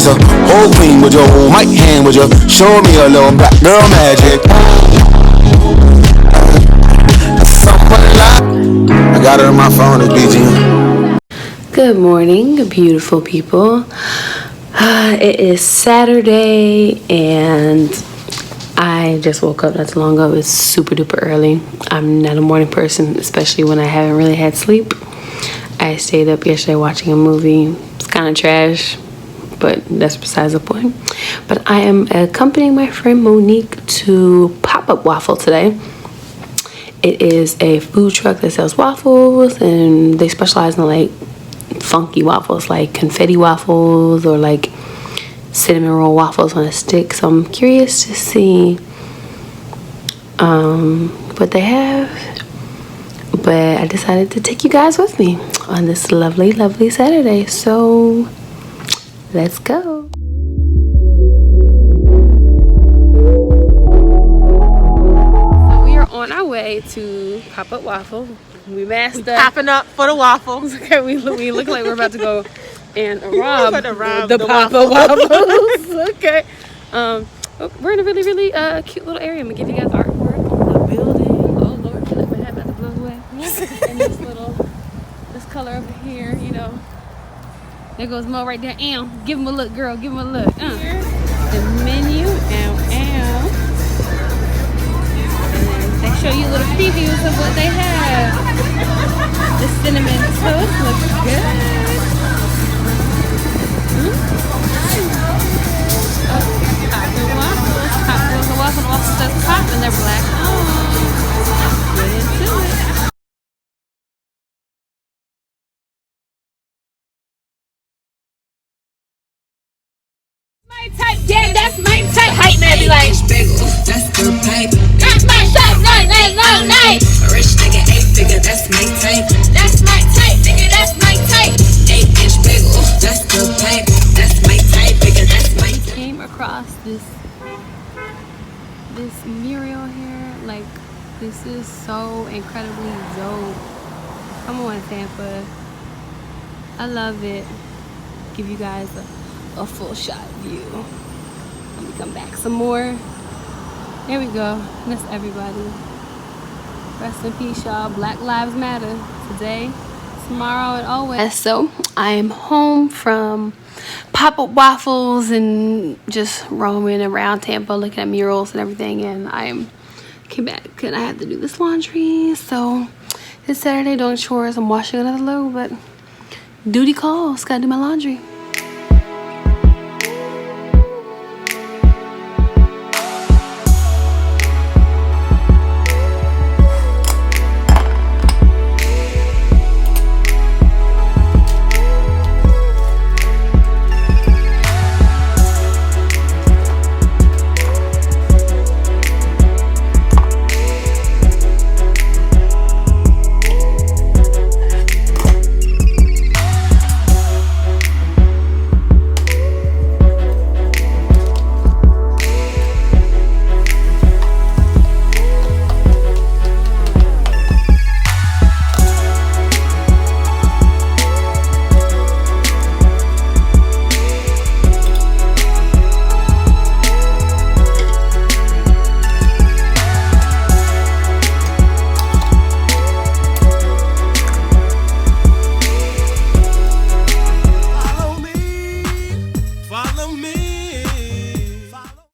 dance a whole queen with your whole mic hand with your show me a little black girl magic. I got it on my phone, it's BG. Good morning, beautiful people. It is Saturday and I just woke up not too long ago. It's super duper early. I'm not a morning person, especially when I haven't really had sleep. I stayed up yesterday watching a movie. It's kind of trash, but that's besides the point. But I am accompanying my friend Monique to Pop-Up Waffle today. It is a food truck that sells waffles, and they specialize in like funky waffles, like confetti waffles or like cinnamon roll waffles on a stick. So I'm curious to see what they have. But I decided to take you guys with me on this lovely, lovely Saturday. So let's go. So we are on our way to Pop-Up Waffle. We masked up. Popping up for the waffles. Okay, we look like we're about to go and rob the Pop-Up Waffles. Okay. We're in a really, really cute little area. I'm gonna give you guys artwork on the building. Oh Lord, feel like my hat about to blow away. And this color over here, you know. There goes Mo right there. Give him a look, girl. Give him a look. The menu. And they show you little previews of what they have. The cinnamon toast looks good. Popping the waffles says pop and they're black. Get into it. My type, yeah, that's my type. Hype man be like, that's the type. That's my type, night. A rich nigga, 8-figure, that's my type. That's my type, nigga, that's my type. 8-inch bagel, that's the type. That's my type, nigga, that's my type. Came across this mural here. Like, this is so incredibly dope. Come on, Tampa. I love it. Give you guys a full shot view. Let me come back some more. There we go. That's everybody. Rest in peace, y'all. Black Lives Matter. Today, tomorrow, and always. So I am home from Pop-Up Waffles and just roaming around Tampa looking at murals and everything, and I came back and I had to do this laundry. So this Saturday doing chores. I'm washing another load, but duty calls. Gotta do my laundry. Follow me